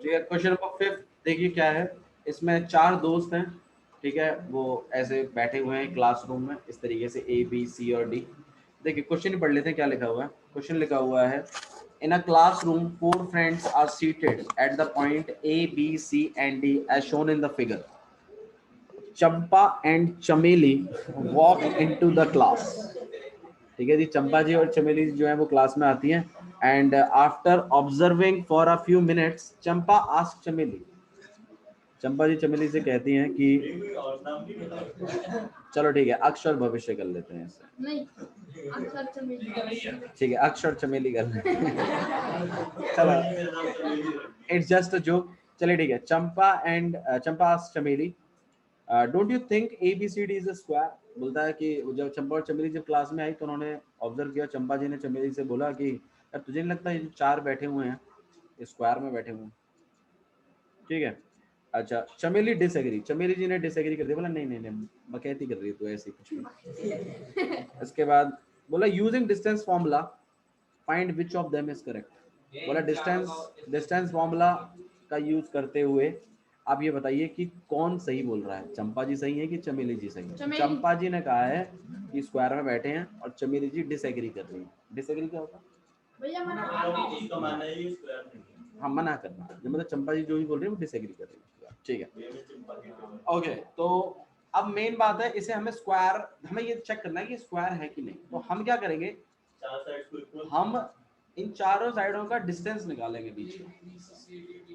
ठीक है, question number 5 देखिए क्या है। इसमें 4 दोस्त हैं, ठीक है, वो ऐसे बैठे हुए हैं क्लासरूम में इस तरीके से A B C और D। देखिए क्वेश्चन पढ़ लेते हैं क्या लिखा हुआ है। क्वेश्चन लिखा हुआ है, in a classroom 4 friends are seated at the point A B C and D as shown in the figure. Champa and चमेली वॉक इनटू द क्लास। ठीक है जी, चंपा जी और चमेली जो है वो क्लास में आती हैं। And after observing for a few minutes Champa ask चमेली, चंपा जी चमेली से कहती हैं कि, चलो ठीक है अक्षर भविष्य कर लेते हैं इससे, नहीं अक्षर चमेली, ठीक है अक्षर चमेली कर लेते हैं चलो इट्स जस्ट अ जोक। चलिए ठीक है, चंपा आस्क चमेली, don't you think ABCD is a square. बोलता है कि जब चंपा और चमेली जब क्लास में आई तो उन्होंने ऑब्जर्व किया, चंपा जी ने चमेली से बोला कि यार तुझे नहीं लगता ये जो 4 बैठे हुए हैं ये स्क्वायर में बैठे हुए हैं। ठीक है, अच्छा चमेली डिसएग्री, चमेली जी ने डिसएग्री कर दिया, बोला नहीं नहीं नहीं बकैती कर रही है तू ऐसे कुछ भी। इसके बाद बोला using distance formula find which of them is correct. बोला डिस्टेंस फॉर्मूला का यूज करते हुए आप ये बताइए कि कौन सही बोल रहा है, चंपा जी सही है कि चमेली जी सही है। चंपा जी ने कहा है कि स्क्वायर में बैठे हैं और चमेली जी डिसएग्री कर रही है। डिसएग्री क्या होता है भैया? हाँ मना करना, मतलब चंपा जी जो भी बोल रही है वो डिसएग्री कर रही है। ठीक है ओके, तो अब मेन बात है इसे हमें स्क्वायर, हमें ये चेक करना है कि स्क्वायर है कि नहीं। तो हम क्या करेंगे, हम इन चारों साइडों का डिस्टेंस निकालेंगे बीच में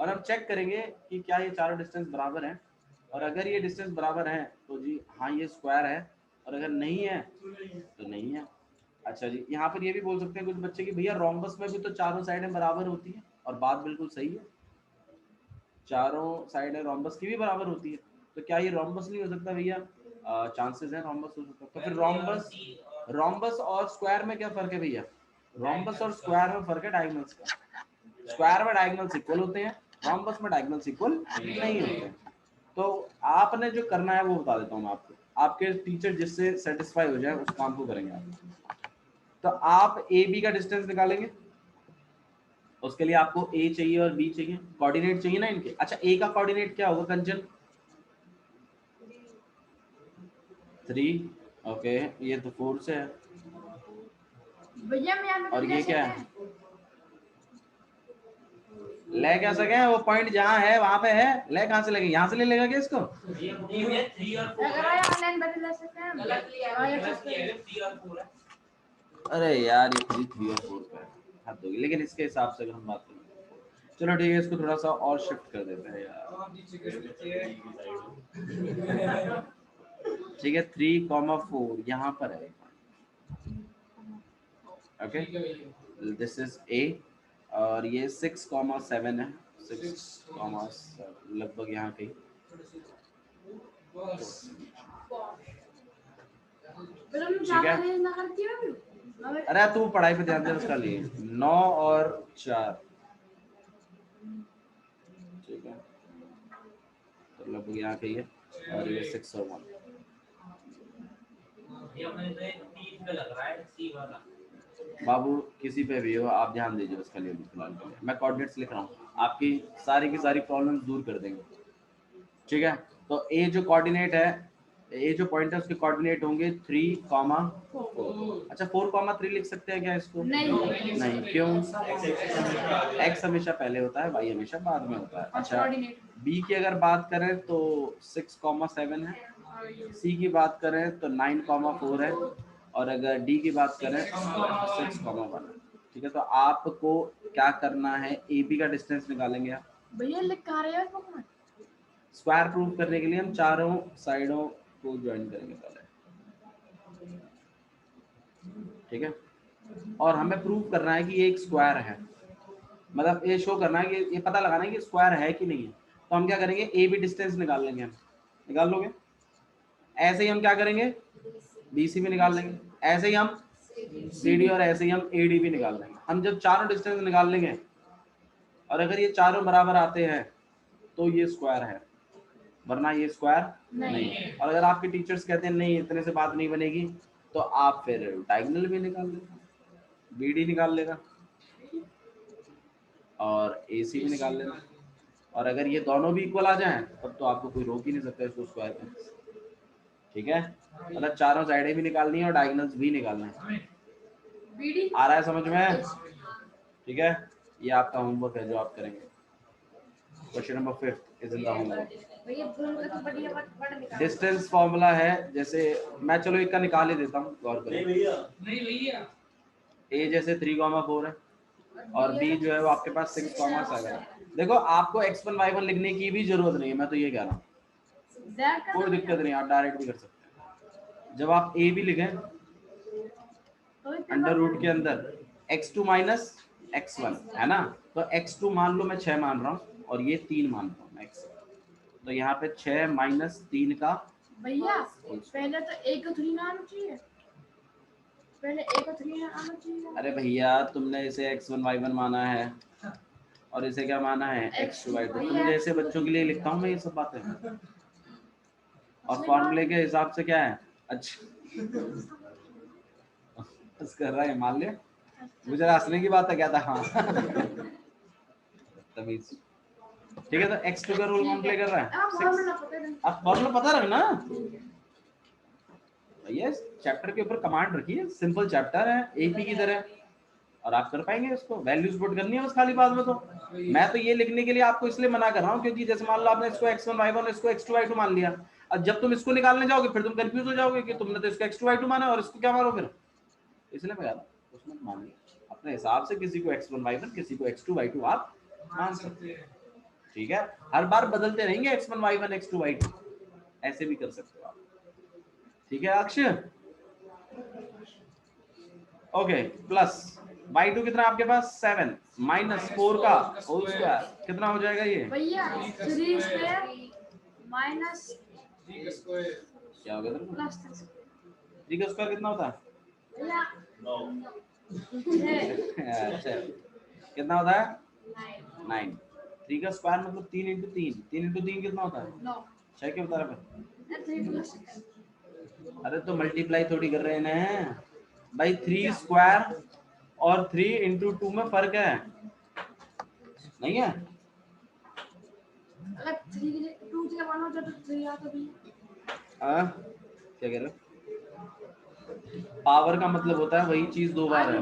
और हम चेक करेंगे कि क्या ये चारों डिस्टेंस बराबर हैं। और अगर ये डिस्टेंस बराबर है तो जी हाँ ये स्क्वायर है, और अगर नहीं है तो नहीं है। अच्छा जी, यहाँ पर ये भी बोल सकते हैं कुछ बच्चे कि भैया रोम्बस में भी तो चारों साइडें बराबर होती है, और बात बिल्कुल सही है, चारों साइडें रोम्बस की भी बराबर होती है। तो क्या ये रोम्बस नहीं हो सकता भैया? चांसेस हैं रोम्बस हो सकता है। तो फिर रोम्बस और स्क्वायर में क्या फर्क है भैया? रोम्बस और स्क्वायर में फर्क है डायगोनल्स का। स्क्वायर में डायगोनल्स इक्वल होते हैं, रोम्बस में डायगोनल्स इक्वल नहीं होते हैं। तो आपने जो करना है वो बता देता हूँ मैं आपको, आपके टीचर जिससे सेटिस्फाई हो जाए उस काम को करेंगे आप। तो आप ए बी का डिस्टेंस निकालेंगे, उसके लिए आपको ए चाहिए और बी चाहिए, कोऑर्डिनेट चाहिए ना इनके। अच्छा ए का कोऑर्डिनेट क्या होगा कंचन? 3। ओके, ये तो 4 से है भैया। और ये क्या है? ले क्या सके, वो पॉइंट जहाँ है वहां पे है, ले कहाँ से लेंगे? यहाँ से ले लेगा क्या इसको? 3 और 4। अरे यार ये 3 और 4 का है, हद होगी। लेकिन इसके हिसाब से अगर हम बात करें, चलो ठीक है इसको थोड़ा सा और शिफ्ट कर देते हैं यार। ठीक है 3,4 यहाँ पर है। ओके दिस इज ए, और ये 6,7 है, 6,7 लगभग यहाँ कहीं। ठीक है, अरे तू पढ़ाई पे ध्यान दे उसका लिए। 9 और 4, ठीक है, तो लगभग यहाँ कहीं है, और ये 6 और 1। बाबू किसी पे भी हो आप ध्यान दीजिए उसके लिए, फिलहाल के लिए मैं कोऑर्डिनेट्स लिख रहा हूँ, आपकी सारी की सारी प्रॉब्लम्स दूर कर देंगे। ठीक है, तो ए जो कोऑर्डिनेट है, ए जो पॉइंट है उसके कोऑर्डिनेट होंगे 3,4। अच्छा 4,3 लिख सकते हैं क्या इसको? नहीं क्यों? एक्स हमेशा पहले होता है, वाई हमेशा बाद में होता है। अच्छा बी की अगर बात करें तो 6,7 है, सी की बात करें तो 9,4 है, और अगर डी की बात करें तो 6,1 है। ठीक है, तो आपको क्या करना है, ए बी का डिस्टेंस निकालेंगे आप भैया। लिखा रहे हैं स्क्वायर प्रूव करने के लिए हम चारों साइडों को ज्वाइन करेंगे पहले। ठीक है, और हमें प्रूव करना है कि ये एक स्क्वायर है, मतलब ये शो करना है कि ये पता लगाना है कि स्क्वायर है कि नहीं है। तो हम क्या करेंगे, ए बी डिस्टेंस निकाल लेंगे, हम निकाल लोगे। ऐसे ही हम क्या करेंगे, बी सी भी निकाल लेंगे, ऐसे ही हम सी डी, और ऐसे ही हम ए डी भी निकाल लेंगे। हम जब चारों डिस्टेंस निकाल लेंगे और अगर ये चारों बराबर आते हैं तो ये स्क्वायर है, वरना ये स्क्वायर नहीं। और अगर आपके टीचर्स कहते हैं नहीं इतने से बात नहीं बनेगी, तो आप फिर डायगोनल भी निकाल लेना, बी डी निकाल लेना और ए सी भी निकाल लेना। और अगर ये दोनों भी इक्वल आ जाएं तब तो आपको कोई रोक ही नहीं सकता इसको स्क्वायर में। ठीक है, मतलब चारों साइडें भी निकालनी है और डायगोनल्स भी निकालना है। आ रहा है समझ में? ठीक है, ये आपका होमवर्क है जो आप करेंगे। Question number 5 is in the homework. Distance formula है, जैसे मैं चलो एक का निकाल ही देता हूँ, गौर करें। ए जैसे 3,4 है और बी जो है वो आपके पास 6,7 है। देखो आपको x1 y1 लिखने की भी जरूरत नहीं है, मैं तो ये कह रहा हूँ, कोई दिक्कत नहीं, आप डायरेक्ट भी कर सकते हैं। जब आप ए भी लिखें अंडर रूट के अंदर x2 माइनस x1 है ना, तो x2 मान लो मैं 6 मान रहा हूँ और ये 3 मान रहा हूँ x, तो यहाँ पे 6 माइनस 3 का भैया पहले तो a को 3 आना चाहिए, पहले a को 3 आना चाहिए। अरे भैया तुमने इसे x1 y1 माना है और इसे क्या माना है x2 y2, तुम जैसे बच्चों के लिए लिखता हूँ मैं ये सब बातें, और फॉर्मूले के हिसाब से क्या है। अच्छा बस कर रहा है, मान लिया, मुझे हंसने की बात है क्या था। हाँ तमीज। ठीक है, तो x2 का रूल कौन प्ले कर रहा है? आप फॉर्मूला पता रखना भैया, चैप्टर के ऊपर कमांड रखिए, सिंपल चैप्टर है एपी की तरह, और आप कर पाएंगे इसको, वैल्यूज पुट करनी है बस खाली बाद में। तो मैं तो ये लिखने के लिए आपको इसलिए मना कर रहा हूँ क्योंकि जैसे मान लो आपने इसको x1 y1 इसको x2 y2 मान लिया, अब जब तुम इसको निकालने जाओगे फिर तुम कंफ्यूज हो जाओगे कि तुमने तो इसको x2 y2 माना और इसको क्या मारो फिर, इसलिए मैं कह रहा हूँ उसमें मानिए अपने हिसाब से, किसी को x1 y1 किसी को x2 y2 आप मान सकते हैं। ठीक है, हर बार बदलते रहेंगे x1 y1 x2 y2, ऐसे भी कर सकते हो आप। ठीक है अक्षय, ओके, प्लस y2 कितना आपके पास 7 माइनस 4 का होल स्क्वायर कितना हो जाएगा ये भैया 3 स्क्वायर माइनस क्या होगा इधर प्लस 3 का स्क्वायर कितना होता है? भैया 9 अच्छा कितना होता है? 9। 3 का स्क्वायर मतलब 3 इंटू 3, 3 इंटू 3 कितना होता है? 9 6 क्यों बता रहा है? 3 अरे तो मल्टीप्लाई थोड़ी कर रहे हैं भाई, 3 स्क्वायर और 3 इंटू 2 में फर्क है, नहीं है? अगर 3 2 से 1 हो जाए तो 3 आता भी। क्या कह रहे हो? पावर का मतलब होता है वही चीज दो बार है,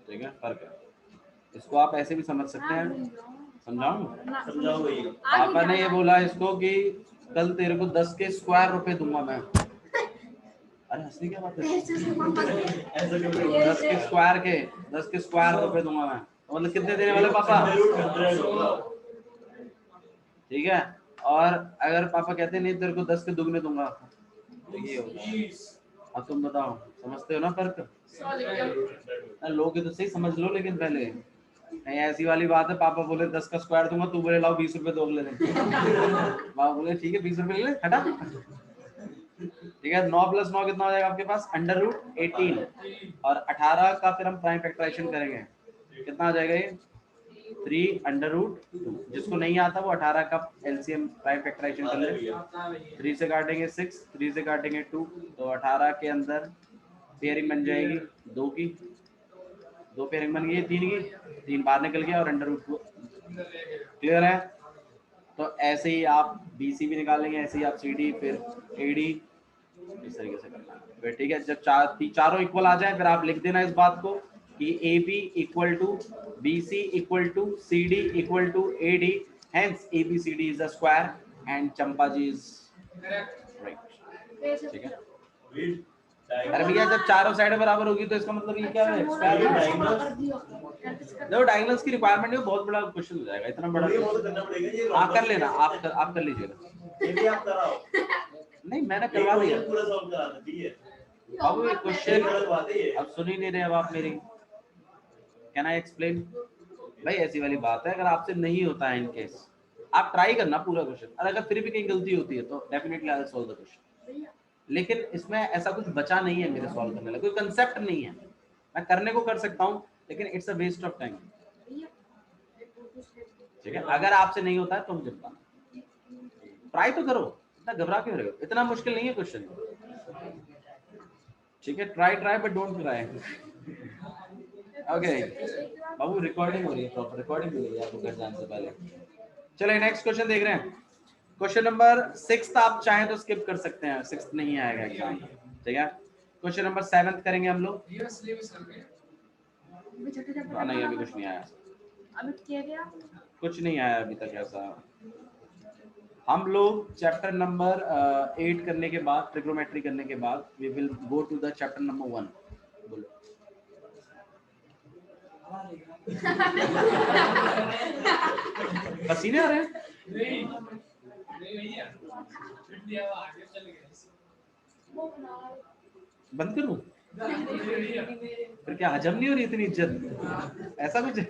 ठीक है, फर्क है। इसको आप ऐसे भी समझ सकते हैं, समझाऊं? समझाओ भैया। पापा ने ये बोला इसको कि कल तेरे को 10 के स्क्वायर रुपए दूंगा मैं। अरे हंसने क्या बात है, 10 के स्क्वायर के 10 के स्क्वायर रुपए दूंगा मैं, तो मतलब कितने देने वाले पापा? ठीक है, और अगर पापा कहते नहीं तेरे को 10 के दुगने दूंगा तो ये होगा। अब तुम बताओ, समझते हो ना फर्क? लोगे तो सही, समझ लो, लेकिन पहले नहीं ऐसी वाली बात है, पापा बोले 10 का स्क्वायर दूंगा, तू बोले लाओ 20 रुपए दो ले ले। पापा बोले ठीक है 20 रुपए ले ले, हटा। ठीक है, 9 प्लस 9 कितना हो जाएगा आपके पास? अंडर रूट 18, और 18 का फिर हम प्राइम फैक्टराइजेशन करेंगे, कितना आ जाएगा ये? 3 अंडर रूट 2। जिसको नहीं आता वो 18 का एलसीएम प्राइम फैक्टराइजेशन कर ले, 3 से काटेंगे 6, 3 से काटेंगे 2, तो 18 के अंदर पेयरिंग बन जाएगी 2 की, 2 पेयरिंग बन गई 3 की, 3 बाहर निकल गया और अंडर रूट 2। क्लियर है? तो ऐसे ही आप BC भी निकालेंगे, ऐसे ही आप CD फिर AD इस तरीके से करना है फिर। ठीक है, जब चारों इक्वल आ जाए फिर आप लिख देना इस बात को कि AB equal to BC equal to CD equal to AD, hence ABCD is a square and Champa ji is right. ठीक है, अरे भैया जब चारों साइडें बराबर होगी तो इसका मतलब ये क्या है? स्क्वायर है। देखो डायगोनल्स की रिक्वायरमेंट है, बहुत बड़ा क्वेश्चन हो जाएगा, इतना बड़ा हाँ कर लेना, आप कर लीजिएगा। नहीं मैंने करवा दिया पूरा सॉल्व करा था, ठीक है। अब क्वेश्चन अब सुन ही नहीं रहे अब आप मेरी, कैन आई एक्सप्लेन? भाई ऐसी वाली बात है, अगर आपसे नहीं होता है इन केस आप ट्राई करना पूरा क्वेश्चन, और अगर फिर भी कहीं गलती होती है तो definitely I will solve the question. लेकिन इसमें ऐसा कुछ बचा नहीं है मेरे सॉल्व करने लगा, कोई कंसेप्ट नहीं है, मैं करने को कर सकता हूँ लेकिन it's a waste of time. ठीक है, अगर आपसे नहीं होता है तो मुझे बताना, ट्राई तो करो, इतना घबरा क्यों रहे हो, इतना मुश्किल नहीं है क्वेश्चन। ठीक है, try but don't try. Okay Babu recording हो रही है, प्रॉपर रिकॉर्डिंग हो रही है आपको घर जाने से पहले। चलिए नेक्स्ट क्वेश्चन देख रहे हैं। क्वेश्चन नंबर 6 आप चाहें तो स्किप कर सकते हैं, 6 नहीं आएगा एग्जाम, ठीक है। क्वेश्चन नंबर 7 करेंगे हम लोग। नहीं अभी कुछ नहीं आया, अभी क्या गया? कुछ नहीं आया अभी तक ऐसा। हम लोग चैप्टर नंबर 8 करने के बाद, ट्रिग्नोमेट्री करने के बाद we will go to the chapter number 1। बोलो पसीने आ रहे हैं? बंद करूं? फिर क्या हजम नहीं हो रही इतनी इज्जत, ऐसा कुछ है?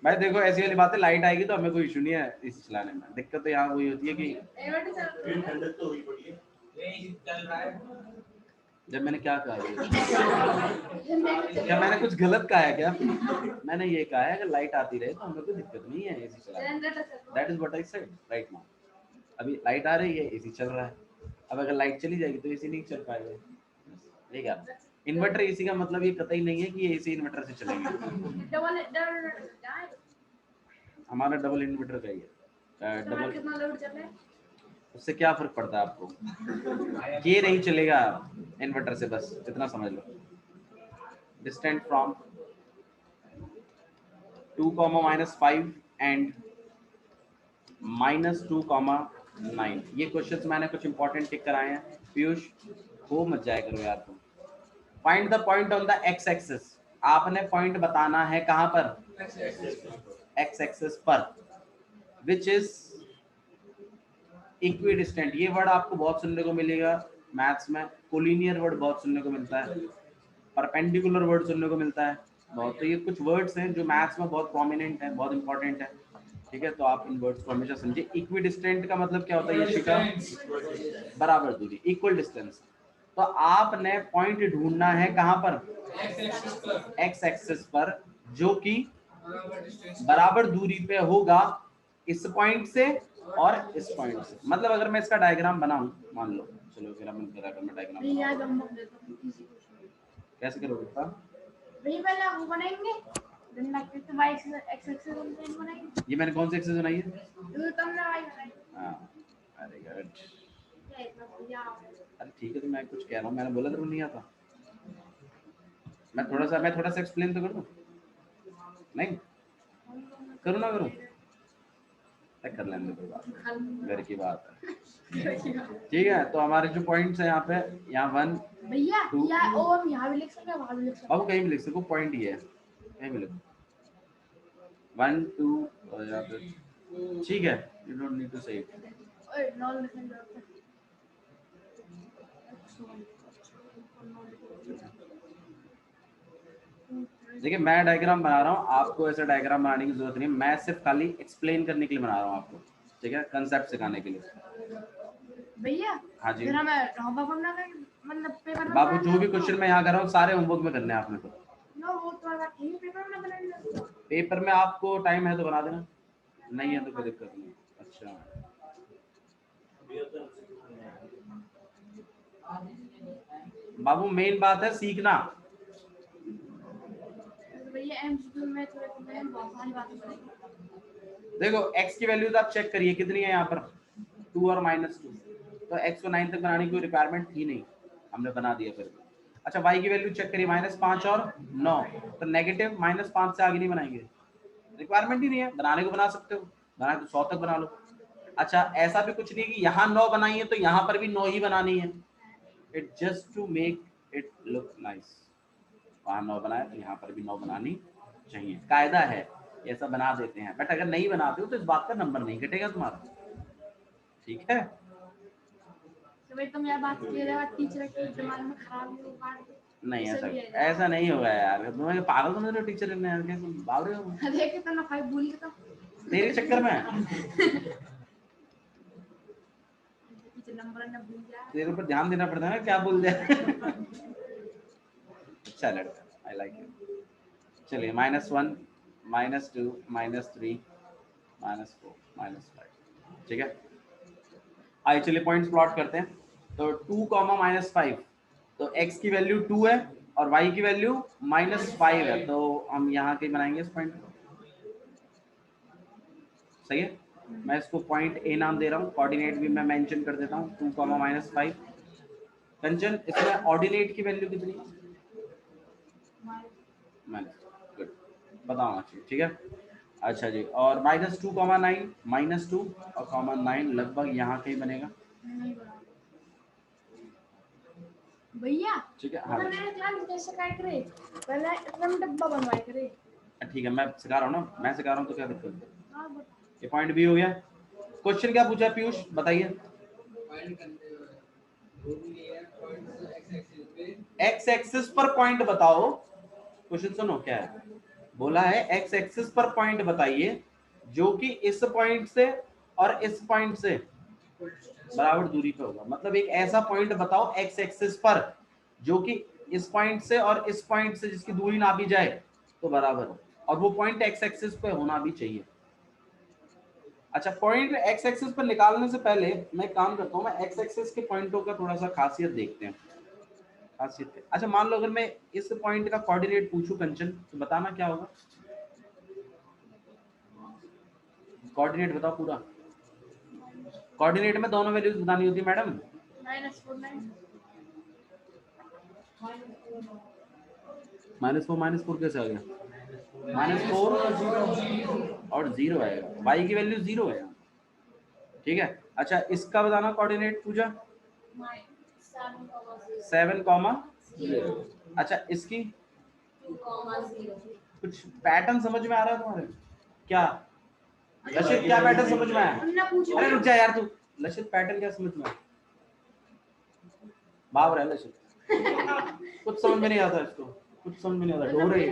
भाई देखो ऐसी वाली बात है, लाइट आएगी तो हमें कोई इशू नहीं है इस चलाने में। दिक्कत तो यहाँ वही होती है कि जब मैंने क्या कहा, क्या मैंने कुछ गलत कहा है क्या? मैंने ये कहा है अगर लाइट आती रहे तो हमें कोई दिक्कत नहीं है एसी चलाने में। That is what I said right now. अभी लाइट आ रही है, एसी चल रहा है। अब अगर लाइट चली जाएगी तो एसी नहीं चल पाएगा, ठीक है। इन्वर्टर एसी का मतलब ये कतई नहीं है कि ये एसी इन्वर्टर से चलेंगे। हमारा डबल इन्वर्टर का ही है। डबल कितना लोड चल रहा है? उससे क्या फर्क पड़ता है आपको? ये नहीं चलेगा इन्वर्टर से, बस इतना समझ लो। Distant from 2,-5 and -2,9। ये क्वेश्चंस मैंने कुछ इंपॉर्टेंट टिक कराए हैं। पीयूष वो मत जाया करो यार तुम। Find the point on the x axis. आपने पॉइंट बताना है कहां पर? एक्स एक्सिस पर, विच इज इक्विडिस्टेंट। ये वर्ड आपको बहुत सुनने को मिलेगा मैथ्स में। कोलिनियर वर्ड बहुत सुनने को मिलता है, परपेंडिकुलर वर्ड सुनने को मिलता है बहुत। तो ये कुछ वर्ड्स हैं जो मैथ्स में बहुत प्रोमिनेंट है, बहुत इंपॉर्टेंट है, ठीक है। तो आप इन वर्ड्स को हमेशा समझिए। इक्विडिस्टेंट का मतलब क्या होता है? यशिका बराबर दूरी, इक्वल डिस्टेंस। तो आपने पॉइंट ढूंढना है कहां पर? एक्स एक्सिस पर, जो कि बराबर दूरी पे होगा इस पॉइंट से और इस पॉइंट से। मतलब अगर मैं इसका डायग्राम बनाऊं, मान लो, चलो फिर हम डायग्राम कैसे करोगे पता? पहले हम बनाएंगे, ये मैंने कौन सी एक्सेस बनाई है? हाँ, अरे गुड। अरे ठीक है, तो मैं कुछ कह रहा हूँ, मैंने बोला तो नहीं आता। मैं थोड़ा सा एक्सप्लेन तो कर दूं? नहीं करूँ ना करूँ? कर लेंगे, कोई बात, घर की बात है, ठीक है। तो हमारे जो पॉइंट्स हैं यहाँ पे, यहाँ 1 भैया 2 हम यहाँ भी लिख सकते हैं, वहाँ भी लिख सकते हैं। अब कहीं भी लिख सको, पॉइंट ही है, कहीं भी लिखो 1 2 और यहाँ पे, ठीक है। यू डोंट नीड टू से इट। देखिए मैं डायग्राम बना रहा हूँ, आपको ऐसा डायग्राम बनाने की जरूरत नहीं। मैं सिर्फ खाली एक्सप्लेन करने के लिए बना रहा हूँ आपको, ठीक है, कंसेप्ट सिखाने के लिए। भैया हाँ जी मतलब पेपर बाबू, जो भी क्वेश्चन मैं यहाँ कर रहा हूँ सारे होमवर्क में करने हैं आपने। तो वो तो पेपर में बनाएंगे। पेपर में आपको टाइम है तो बना देना, नहीं है तो कोई दिक्कत नहीं। अच्छा बाबू मेन बात है सीखना। देखो x की वैल्यू तो आप चेक करिए कितनी है यहाँ पर, 2 और -2। तो x को 9 तक बनाने की कोई रिक्वायरमेंट थी नहीं, हमने बना दिया फिर। अच्छा y की वैल्यू चेक करिए, -5 और 9। तो नेगेटिव -5 से आगे नहीं बनाएंगे, रिक्वायरमेंट ही नहीं है। बनाने को बना सकते हो, बनाए तो 100 तक बना लो। अच्छा ऐसा भी कुछ नहीं कि यहाँ 9 बनाई है तो यहाँ पर भी 9 ही बनानी है। It just to make it look nice. वहाँ 9 बनाए तो यहाँ पर भी 9 बनानी चाहिए, कायदा है, ऐसा बना देते हैं। बट अगर नहीं बनाते हो तो इस बात का नंबर नहीं कटेगा तुम्हारा, ठीक है। तो भाई तुम यार बात किए रहे हो, टीचर के दिमाग में खराब होगा। नहीं ऐसा नहीं होगा यार, तुम्हें पागल समझ रहे हो टीचर ने यार, कैसे भाग रहे हो? देख के तो ना भाई भूल गया, तो तेरे चक्कर में नंबर ना भूल गया, तेरे ऊपर ध्यान देना पड़ता है ना, क्या बोल जाए। अच्छा लड़का, आई लाइक यू। चलिए -1 -2 -3 -4 -5, ठीक है। आइए चलिए पॉइंट्स प्लॉट करते हैं। तो 2, -5, तो x की वैल्यू 2 है और y की वैल्यू -5 है, तो हम यहाँ के बनाएंगे इस पॉइंट को। सही है, मैं इसको पॉइंट ए नाम दे रहा हूँ, कोऑर्डिनेट भी मैं मेंशन कर देता हूँ 2, -5। कंचन, इसमें ऑर्डिनेट की वैल्यू कितनी है? गुड, पता होना चाहिए, ठीक है। अच्छा जी, और -2, -9, -2 और -9 लगभग यहाँ कहीं बनेगा भैया। ठीक है। हाँ मेरे क्लास कैसे काट रहे, पहले इतना डब्बा बनवाए करे। ठीक है, मैं सिखा रहा हूँ ना, मैं सिखा रहा हूँ तो क्या दिक्कत है। हाँ, ये पॉइंट बी हो गया। क्वेश्चन क्या पूछा पीयूष, बताइए। एक्स एक्सिस पर पॉइंट बताओ। क्वेश्चन सुनो क्या है, बोला है एक्स एक्सिस पर पॉइंट बताइए जो कि इस पॉइंट से और इस पॉइंट से बराबर दूरी पे होगा। मतलब एक ऐसा पॉइंट बताओ एक्स एक्सिस पर जो कि इस पॉइंट से और इस पॉइंट से जिसकी दूरी नापी जाए तो बराबर हो, और वो पॉइंट एक्स एक्सिस पे होना भी चाहिए। अच्छा, पॉइंट एक्स एक्सिस पर निकालने से पहले मैं काम करता हूँ, मैं एक्स एक्सिस के पॉइंटों का थोड़ा सा खासियत देखते हैं। खासियत है, अच्छा मान लो अगर मैं इस पॉइंट का कोऑर्डिनेट पूछूं कंचन, तो बताना क्या होगा। कोऑर्डिनेट बताओ पूरा। कोऑर्डिनेट में दोनों वैल्यूज बतानी होती है मैडम। -4 कैसे आ गया? -4 और 0 आएगा, y की वैल्यू 0 है, ठीक है। अच्छा, इसका बताना कोऑर्डिनेट पूछा 7, 0। अच्छा, इसकी कुछ पैटर्न समझ में आ रहा है तुम्हारे क्या? लक्षित, क्या पैटर्न समझ में आया? अरे रुक जा यार तू, लक्षित पैटर्न क्या समझ में आया? भाव रहा है लक्षित, कुछ समझ में नहीं आता इसको, कुछ समझ में नहीं आता, ढो रही है।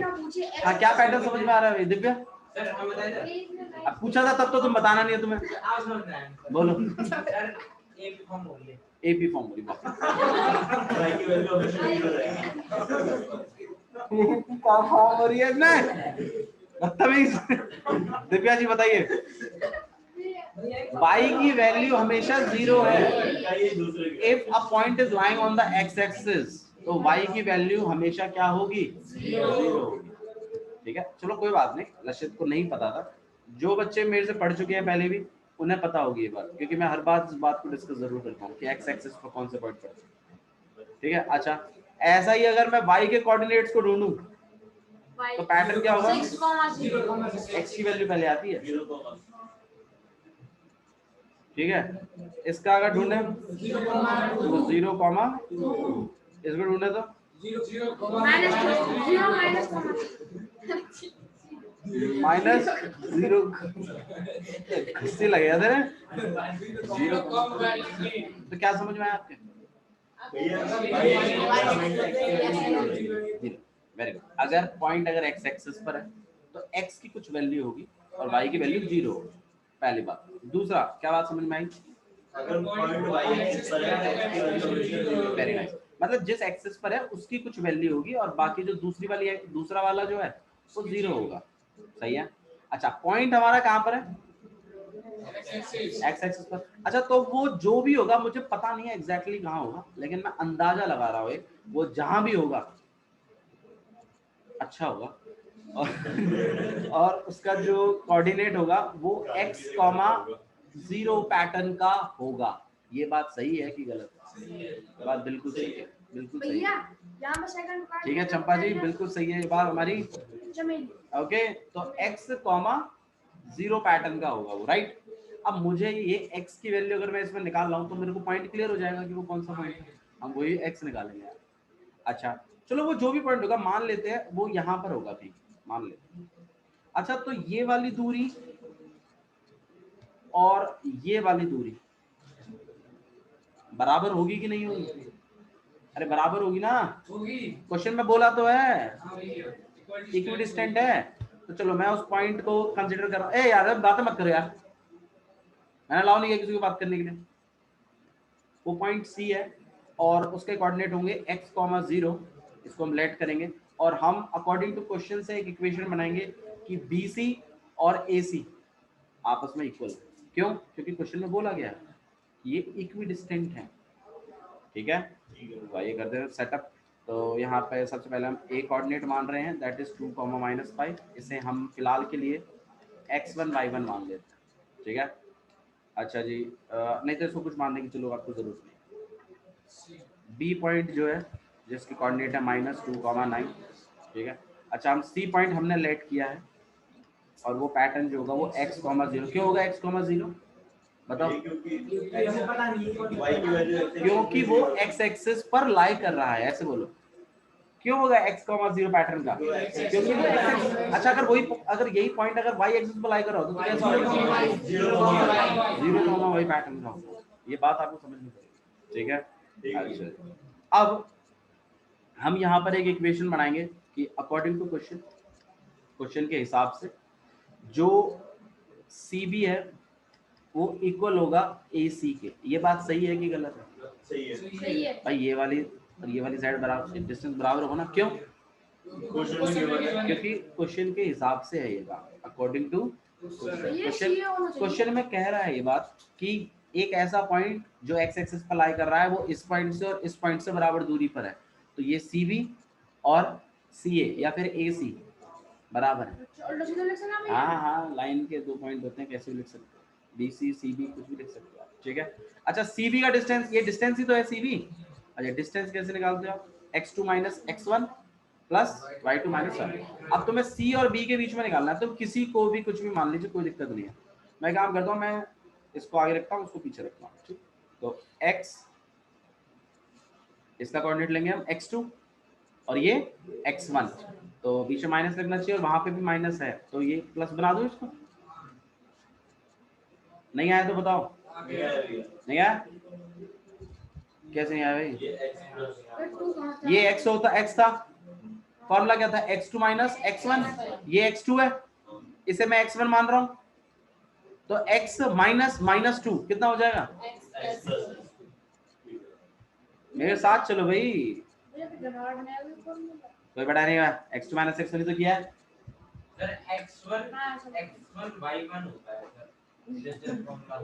हाँ, क्या पैटर्न समझ में आ रहा है दिव्या? अब पूछा था तब तो तुम बताना नहीं है तुम्हें, बोलो। एपी फॉर्म बोली क्या फॉर्म हो रही है ना, बदतमीज। दिव्या जी बताइए। y की वैल्यू हमेशा 0 है। If a point is lying on the x axis, तो y की वैल्यू हमेशा क्या होगी? 0 होगी, ठीक है। चलो कोई बात नहीं, लक्षित को नहीं पता था, जो बच्चे मेरे से पढ़ चुके हैं पहले भी उन्हें पता होगी ये बात, क्योंकि मैं हर बात इस बात को डिस्कस जरूर करता हूँ कि एक्स एक्सिस पर कौन से पॉइंट पढ़ते हैं, ठीक है। अच्छा, ऐसा ही अगर मैं y के कोऑर्डिनेट्स को ढूंढूं तो पैटर्न क्या होगा? x की वैल्यू पहले आती है, ठीक है। इसका अगर ढूंढे तो 0, इसको ढूंढे तो -0 खुशी लगे तेरे 0, तो क्या समझ में आया आपके? Very good. अगर पॉइंट अगर एक्स एक्सिस पर है तो एक्स की कुछ वैल्यू होगी और वाई की वैल्यू 0 होगी, पहली बात। दूसरा, क्या बात समझ में आई? अगर पॉइंट y एक्सिस पर है x की वैल्यू वेरी नाइस, मतलब जिस एक्सिस पर है उसकी कुछ वैल्यू होगी और बाकी जो दूसरी वाली है, दूसरा वाला जो है वो 0 होगा, सही है। अच्छा, पॉइंट हमारा कहाँ पर है? एक्स एक्सिस पर। अच्छा, तो वो जो भी होगा मुझे पता नहीं है एग्जैक्टली कहाँ होगा, लेकिन मैं अंदाजा लगा रहा हूँ वो जहां भी होगा अच्छा होगा, और उसका जो कोऑर्डिनेट होगा वो x, 0 पैटर्न का होगा। ये बात सही है कि गलत? बात बिल्कुल सही है, बिल्कुल सही है, ठीक है चंपा जी, बिल्कुल सही है ये बात हमारी। ओके, तो x, 0 पैटर्न का होगा वो, राइट। अब मुझे ये x की वैल्यू अगर मैं इसमें निकाल रहा हूँ तो मेरे को पॉइंट क्लियर हो जाएगा कि वो कौन सा पॉइंट है, हम वही x निकालेंगे। अच्छा चलो, वो जो भी पॉइंट होगा मान लेते हैं वो यहाँ पर होगा, ठीक मान लेते हैं। अच्छा, तो ये वाली दूरी और ये वाली दूरी बराबर होगी कि नहीं होगी? अरे बराबर होगी ना, क्वेश्चन में बोला तो है इक्विडिस्टेंट है। तो चलो मैं उस पॉइंट को कंसीडर कर रहा हूँ। ए यार बातें मत करो यार, मैंने अलाउ नहीं किया किसी को बात करने के लिए। वो पॉइंट सी है और उसके कोऑर्डिनेट होंगे x, 0, इसको हम लेट करेंगे और हम अकॉर्डिंग टू क्वेश्चन से एक इक्वेशन बनाएंगे कि BC और AC आपस में इक्वल। क्यों? क्योंकि क्वेश्चन में बोला गया है ये इक्विडिस्टेंट है, ठीक है। तो आइए करते हैं सेटअप। तो यहाँ पे सबसे पहले हम a कोऑर्डिनेट मान रहे हैं, दैट इज 2, -5। इसे हम फिलहाल के लिए x1 y1 मान लेते हैं, ठीक है। अच्छा जी, नहीं तो इसको कुछ मानने की चलो आपको जरूरत नहीं। b पॉइंट जो है जिसकी कोऑर्डिनेट है -2, 9, ठीक है। अच्छा, हम c पॉइंट हमने लेट किया है और वो पैटर्न जो होगा वो x, 0। क्यों होगा x, 0? बताओ। क्योंकि वो x एक्सिस पर लाई कर रहा है, ऐसे बोलो। क्यों होगा x, 0 पैटर्न का? क्योंकि वो x, अच्छा अगर यही पॉइंट अगर y एक्सिस पर लाई कर रहा हो तो कैसे होगा? 0, y पैटर्न का होगा। ये बात आपको समझनी पड़ेगी, ठीक है। अच्छा, अब हम यहाँ पर एक इक्वेशन बनाएंगे कि अकॉर्डिंग टू क्वेश्चन के हिसाब से जो CB है वो इक्वल होगा AC के। ये बात सही है कि गलत है? सही है भाई ये वाली और ये वाली साइड बराबर, डिस्टेंस बराबर होगा ना? क्यों? क्योंकि क्वेश्चन के हिसाब से है ये बात, अकॉर्डिंग टू क्वेश्चन में कह रहा है ये बात कि एक ऐसा पॉइंट जो x एक्सिस पर लाई कर रहा है वो इस पॉइंट से और इस पॉइंट से बराबर दूरी पर है, तो ये CB और CA या फिर AC बराबर है। हाँ, लाइन के 2 पॉइंट होते हैं, कैसे भी लिख सकते हो, BC CB कुछ भी लिख सकते हो, ठीक है। अच्छा, CB का डिस्टेंस, ये डिस्टेंस ही तो है CB। अच्छा, डिस्टेंस कैसे निकालते हो? x2 - x1 plus y2 - y। अब तुम्हें C और B के बीच में निकालना है, तुम किसी को भी कुछ भी मान लीजिए, कोई दिक्कत नहीं है। मैं काम करता हूँ, मैं इसको आगे रखता हूँ, उसको पीछे रखता हूँ, ठीक। तो x, इसका कोऑर्डिनेट लेंगे हम x2 और ये x1, तो बीच में माइनस लगना चाहिए और वहां पे भी माइनस है, तो ये प्लस बना दो इसको। नहीं आया तो बताओ। नहीं आया? कैसे नहीं आया भाई? ये x होता, x था, फॉर्मूला क्या था? x2 - x1। ये x2 है, इसे मैं x1 मान रहा हूं, तो x -2 कितना हो जाएगा? मेरे साथ चलो भाई, कोई बड़ा नहीं हुआ। x2 - x1 तो किया है सर। x1 y1 होता है सर, डिस्टेंस फॉर्मूला।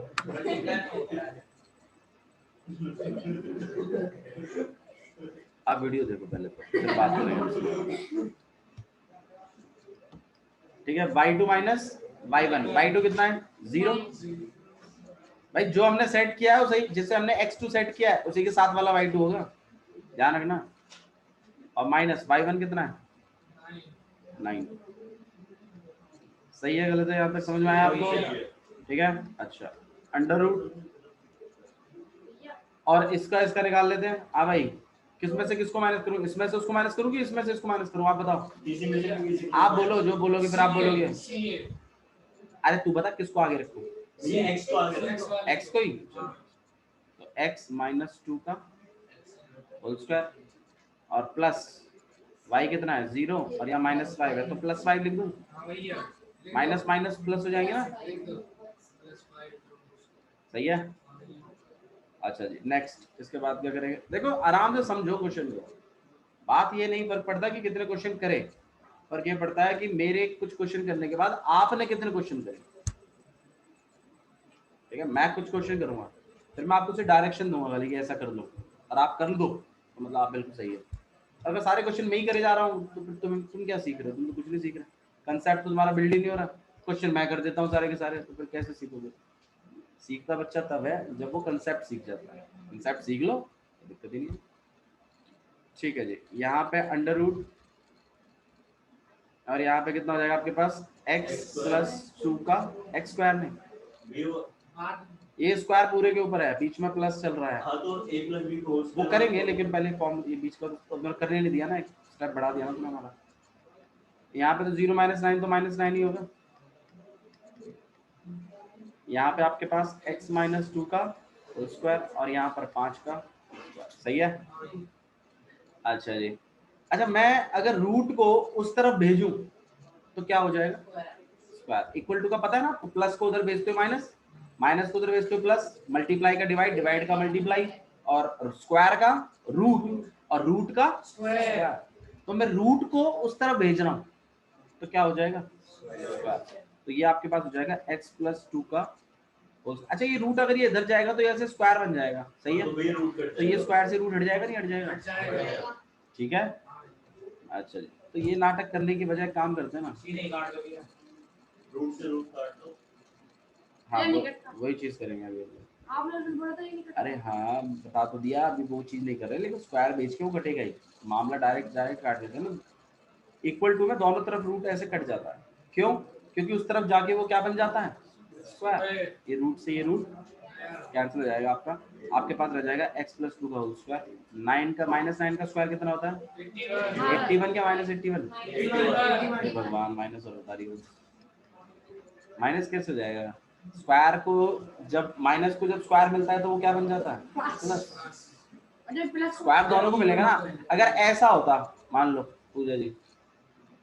आप वीडियो देखो पहले, तो फिर बात करेंगे, ठीक है। y2 - y1, y2 कितना है? 0। भाई जो हमने सेट किया है उसे, जिससे हमने x2 सेट किया है उसी के साथ वाला y2 होगा, ध्यान रखना। और माइनस y1 कितना है? 9। सही है गलत है? यहाँ तक समझ में आया आपको? ठीक है। अच्छा, अंडर रूट, और इसका निकाल लेते हैं। हाँ भाई, किसमें से किसको माइनस करूं? इसमें से उसको माइनस करूं कि इसमें से इसको माइनस करूं? आप बताओ। आप बोलो, जो बोलोगे फिर आप बोलोगे। अरे तू बता किसको आगे रखूं? ये x को आगे रखो। x को ही, तो x -2 का होल स्क्वायर और प्लस y कितना है? 0, और यहाँ -5 है तो +5 लिख दूं। माइनस माइनस प्लस हो जाएंगे ना, सही है। अच्छा जी, नेक्स्ट, इसके बाद क्या करेंगे? देखो आराम से समझो क्वेश्चन को। बात ये नहीं फर्क पड़ता कि कितने क्वेश्चन करे, फर्क ये पड़ता है कि मेरे कुछ क्वेश्चन करने के बाद आपने कितने क्वेश्चन करे, ठीक है। मैं कुछ क्वेश्चन करूंगा, फिर मैं आपको सिर्फ डायरेक्शन दूंगा खाली कि ऐसा कर लो, और आप कर दो तो मतलब आप बिल्कुल सही है। अगर सारे क्वेश्चन मैं ही करे जा रहा हूँ तो फिर तुम क्या सीख रहे हो? तुम तो कुछ नहीं सीख रहे, कंसेप्ट तो तुम्हारा बिल्ड ही नहीं हो रहा। क्वेश्चन मैं कर देता हूँ सारे के सारे, तो फिर कैसे सीखोगे? सीखता बच्चा तब है जब वो कंसेप्ट सीख जाता है। कंसेप्ट सीख लो, दिक्कत ही नहीं है, ठीक है जी। यहाँ पे अंडर रूट, और यहाँ पे कितना हो जाएगा आपके पास? x + 2 का x स्क्वायर नहीं, ये स्क्वायर पूरे के ऊपर है, बीच में प्लस चल रहा है। हाँ, तो a + b को वो करेंगे, लेकिन पहले फॉर्म ये बीच का तो मैंने करने नहीं दिया ना, एक स्टेप बढ़ा दिया ना तुमने हमारा। यहाँ पे तो 0 - 9 तो -9 ही होगा। यहाँ पे आपके पास x -2 का होल स्क्वायर और यहाँ पर 5 का, सही है। अच्छा जी, अच्छा मैं अगर रूट को उस तरफ भेजूं तो क्या हो जाएगा? स्क्वायर इक्वल टू का पता है ना, तो प्लस को उधर भेजते हो माइनस, माइनस को उधर भेजते हो प्लस, मल्टीप्लाई का डिवाइड, डिवाइड का मल्टीप्लाई, और स्क्वायर का रूट, और रूट का स्क्वायर। तो मैं रूट को उस तरफ भेज रहा हूँ तो क्या हो जाएगा? स्क्वायर। तो ये आपके पास हो जाएगा x + 2 का। अच्छा, ये रूट अगर ये इधर जाएगा तो यहाँ से स्क्वायर बन जाएगा, सही है। तो ये स्क्वायर से रूट हट जाएगा, नहीं हट जाएगा? ठीक है। अच्छा जी, तो ये नाटक करने की बजाय काम करते हैं ना, रूट से रूट काट दो। हाँ ये नहीं करता। वही चीज करेंगे अभी। आपने तो बोला था ये नहीं करता। अरे हाँ बता तो दिया, अभी वो चीज नहीं कर रहे, लेकिन स्क्वायर बेच के वो कटेगा ही, मामला डायरेक्ट डायरेक्ट काट देते हैं ना। इक्वल टू में दोनों तरफ रूट ऐसे कट जाता है, क्यों? क्योंकि उस तरफ जाके वो क्या बन जाता है, स्क्वायर। ये रूट से ये रूट कैंसिल हो जाएगा आपका, आपके पास रह जाएगा x प्लस 2 का होल स्क्वायर। 9 का माइनस 9 का स्क्वायर कितना होता है? 81 क्या माइनस 81? हे भगवान, माइनस और बता रही हूँ, माइनस कैसे हो जाएगा? स्क्वायर को जब माइनस को जब स्क्वायर मिलता है तो वो क्या बन जाता है, प्लस। अरे प्लस स्क्वायर दोनों को मिलेगा ना। अगर ऐसा होता, मान लो पूजा जी,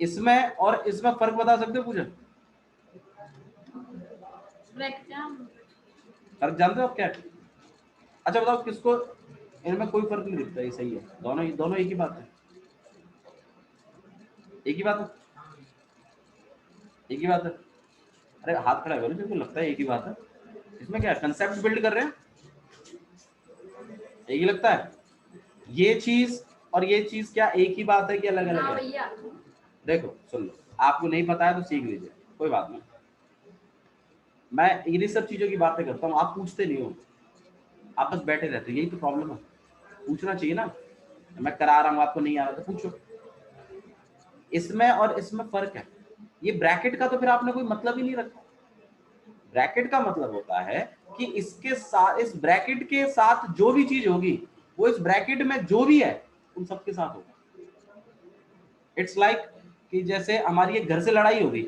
इसमें और इसमें फर्क बता सकते हो पूजा? ब्रैकेट फर्क जानते हो आप क्या? अच्छा बताओ किसको, इनमें कोई फर्क नहीं दिखता, ये सही है, दोनों एक ही बात है, एक ही बात है, एक ही बात है। अरे हाथ खड़ा करो जिनको लगता है एक ही बात है, इसमें क्या कंसेप्ट बिल्ड कर रहे हैं, एक ही लगता है। ये चीज और ये चीज क्या एक ही बात है कि अलग अलग है? भैया देखो सुन लो, आपको नहीं पता है तो सीख लीजिए, कोई बात नहीं। मैं इन्हीं सब चीजों की बातें करता हूँ, आप पूछते नहीं हो, आप बस बैठे रहते हो, यही तो प्रॉब्लम है। पूछना चाहिए ना, मैं करा रहा हूँ आपको नहीं आ रहा तो पूछो। इसमें और इसमें फर्क है। ये ब्रैकेट का तो फिर आपने कोई मतलब ही नहीं रखा। ब्रैकेट का मतलब होता है कि इसके साथ, इस ब्रैकेट के साथ जो भी चीज होगी वो इस ब्रैकेट में जो भी है उन सबके साथ होगा। इट्स लाइक कि जैसे हमारी एक घर से लड़ाई होगी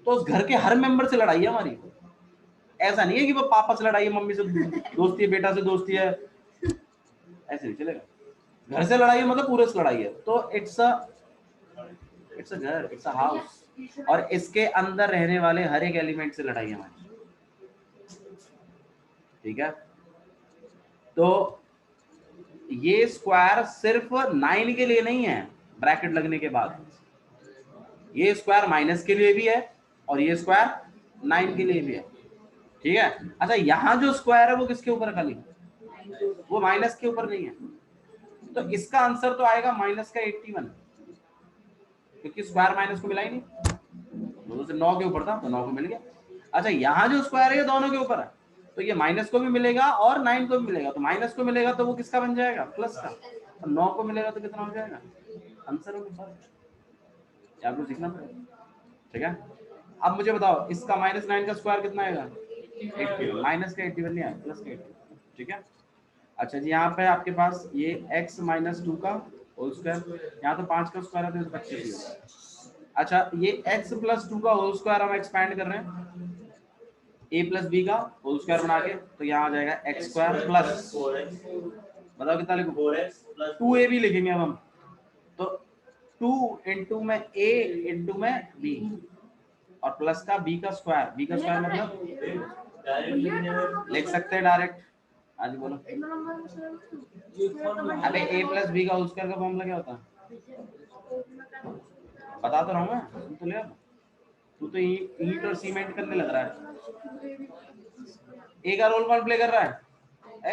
तो उस घर के हर मेंबर से लड़ाई है हमारी। ऐसा नहीं है कि वो पापा से लड़ाई है, मम्मी से दोस्ती है, बेटा से दोस्ती है, ऐसे नहीं चलेगा। घर से लड़ाई है मतलब पूरे से लड़ाई है। तो इट्स अ घर, इट्स अ हाउस, और इसके अंदर रहने वाले हर एक एलिमेंट से लड़ाई है हमारी, ठीक है। तो ये स्क्वायर सिर्फ 9 के लिए नहीं है ब्रैकेट लगने के बाद, ये स्क्वायर माइनस के लिए भी है और ये स्क्वायर 9 के लिए भी है, ठीक है। अच्छा यहाँ जो स्क्वायर है वो किसके ऊपर है खाली, वो माइनस के ऊपर नहीं है, तो इसका आंसर तो आएगा माइनस का 81, क्योंकि स्क्वायर माइनस को मिला ही नहीं, 2 से 9 के ऊपर था तो 9 को मिल गया। अच्छा यहाँ जो स्क्वायर है ये दोनों के ऊपर है, तो ये माइनस को भी मिलेगा और 9 को भी मिलेगा, तो माइनस को मिलेगा तो वो किसका बन जाएगा, प्लस का, और 9 को मिलेगा तो कितना हो जाएगा, आंसर में फर्क, आपको सीखना पड़ेगा, ठीक है। अब मुझे बताओ इसका -9 का स्क्वायर कितना आएगा, 81, माइनस का 81 नहीं आया, प्लस का 81, ठीक है। अच्छा जी यहाँ पे आपके पास ये x - 2 का होल स्क्वायर, यहाँ तो 5 का स्क्वायर है तो 25 ही होगा। अच्छा ये x + 2 का होल स्क्वायर हम एक्सपैंड कर रहे हैं a + b का होल स्क्वायर बना के, तो यहाँ आ जाएगा x² प्लस, बताओ कितना लिखूं, 2ab लिखेंगे अब हम, तो 2 * में a * में b और प्लस का b का स्क्वायर, b का स्क्वायर मतलब लिख सकते हैं डायरेक्ट, आज बोलो। अबे a + b का होल स्क्वायर का फॉर्मूला क्या होता है, बता तो रहा हूँ मैं, सुन तो ले, तू तो ईंट और सीमेंट करने लग रहा है। a का रोल कौन प्ले कर रहा है,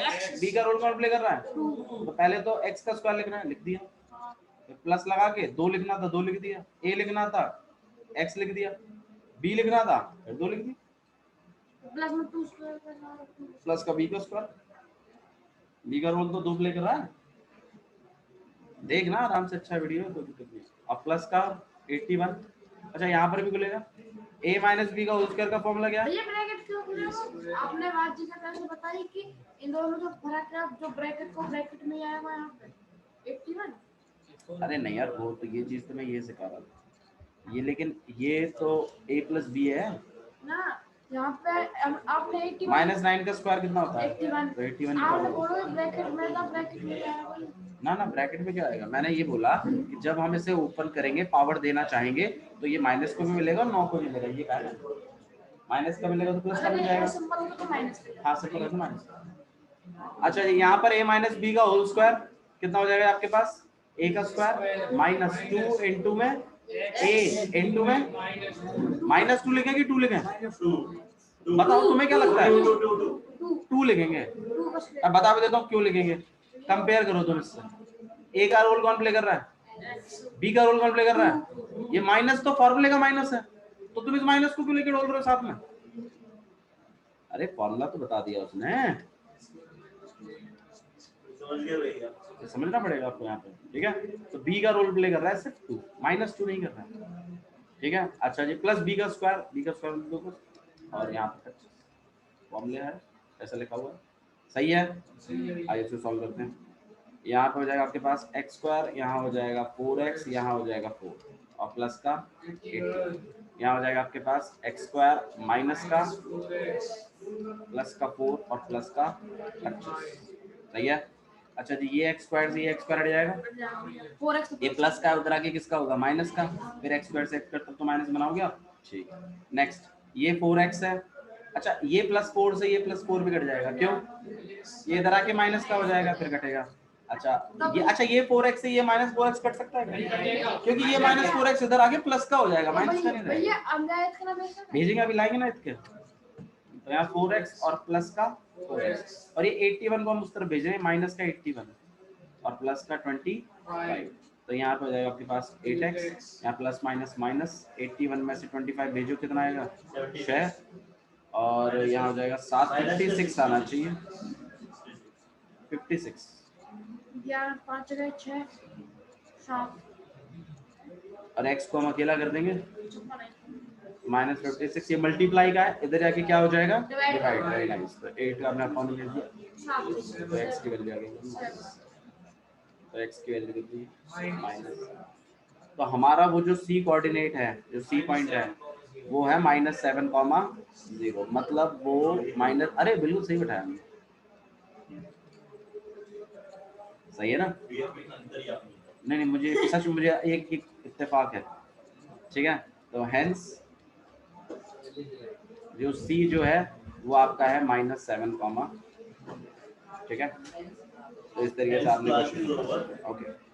x, b का रोल कौन प्ले कर रहा है, तो पहले तो x का स्क्वायर लिखना है, लिख दिया, प्लस लगा के 2 लिखना था 2 लिख दिया, a लिखना था x लिख दिया, b लिखना था फिर 2 लिख दिया, प्लस का b का स्क्वायर, b का रोल तो 2 प्ले कर रहा है, देखना आराम से, अच्छा वीडियो है, कोई दिक्कत नहीं। अब प्लस का 81, अच्छा यहाँ पर भी खुलेगा, a - b का होल स्क्वायर का फॉर्मूला क्या है, ये ब्रैकेट क्यों खुले हो? आपने बात जिस तरह से बताई कि इन दोनों जो फर्क है, जो ब्रैकेट को ब्रैकेट में आएगा यहाँ पे 81। अरे नहीं यार, वो तो ये चीज तो मैं ये सिखा रहा था, ये लेकिन ये तो a + b है ना, यहाँ पे आपने 81 -9 का स्क्वायर कितना होता है, 81 तो 81 आपने बोलो ब्रैकेट में था, ब्रैकेट में आएगा ना ब्रैकेट में क्या आएगा, मैंने ये बोला कि जब हम इसे ओपन करेंगे पावर देना चाहेंगे तो ये माइनस को भी मिलेगा और 9 को भी मिलेगा, ये कहा है माइनस का मिलेगा तो प्लस का मिल जाएगा, सिंपल हो तो माइनस हाँ सिंपल है तो माइनस। अच्छा जी यहाँ पर a - b का होल स्क्वायर कितना हो जाएगा आपके पास, a का स्क्वायर -2 * में a * में -2 लिखें कि 2 लिखें, बताओ तुम्हें क्या लगता है, 2 लिखेंगे, अब बता भी देता हूँ क्यों लिखेंगे, कंपेयर करो तुम इससे, ए का रोल कौन प्ले कर रहा है, बी का रोल कौन प्ले कर रहा है, ये माइनस तो फॉर्मूले का माइनस है, तो तुम इस माइनस को क्यों लेके डोल रहे हो साथ में? अरे फॉर्मूला तो बता दिया उसने, समझना पड़ेगा आपको यहाँ पे, ठीक है। तो बी का रोल प्ले कर रहा है सिर्फ 2, -2 नहीं कर रहा है, ठीक है। अच्छा जी, प्लस बी का स्क्वायर, बी का स्क्वायर और यहाँ पे फॉर्मूले है ऐसा लिखा हुआ है, सही है। आइए इसे सॉल्व करते हैं। यहाँ पे हो जाएगा आपके पास x स्क्वायर, यहाँ हो जाएगा 4x, यहाँ हो जाएगा 4 और प्लस का 8, यहाँ हो जाएगा आपके पास x स्क्वायर माइनस का प्लस का 4 और प्लस का 25, सही है। अच्छा जी, ये x स्क्वायर से ये x स्क्वायर हट जाएगा, 4x ये प्लस का उधर आके किसका होगा, माइनस का, फिर x स्क्वायर से x स्क्वायर तब तो माइनस बनाओगे आप, ठीक। नेक्स्ट ये 4x है, अच्छा ये +4 से ये +4 भी कट जाएगा, क्यों, ये इधर आके माइनस का हो जाएगा फिर कटेगा। अच्छा ये 4x से ये -4x कट सकता है क्या? क्योंकि ये -4x इधर आके प्लस का हो जाएगा, माइनस का नहीं भैया रहेगा। अमरायत का नाम है भेजेंगे अभी, लाएंगे ना इसके, तो यहाँ 4x और प्लस का 4x और ये 81 को हम उस तरफ भेज रहे हैं, माइनस का 81 और प्लस का 25, तो यहाँ पे हो जाएगा आपके पास 8x, यहाँ प्लस माइनस माइनस 81 में से 25 भेजो कितना आएगा 6 और यहाँ हो जाएगा 7, 56 आना चाहिए, 56 11 5 जगह 6 7 और x को हम अकेला कर देंगे -56, ये मल्टीप्लाई का है, इधर जाके क्या हो जाएगा डिवाइड, वेरी नाइस। तो 8 का हमने अपॉन ले दिया, तो x की वैल्यू आ गई, तो x की वैल्यू कितनी माइनस, तो हमारा वो जो c कोऑर्डिनेट है, जो c पॉइंट है वो है -7,0, मतलब वो माइनस, अरे बिल्कुल सही बैठाया हमने, सही है ना। नहीं मुझे सच, मुझे एक इत्तेफाक है, ठीक है। तो हेंस जो c जो है वो आपका है -7, ठीक है। तो इस तरीके से आपने क्वेश्चन, ओके।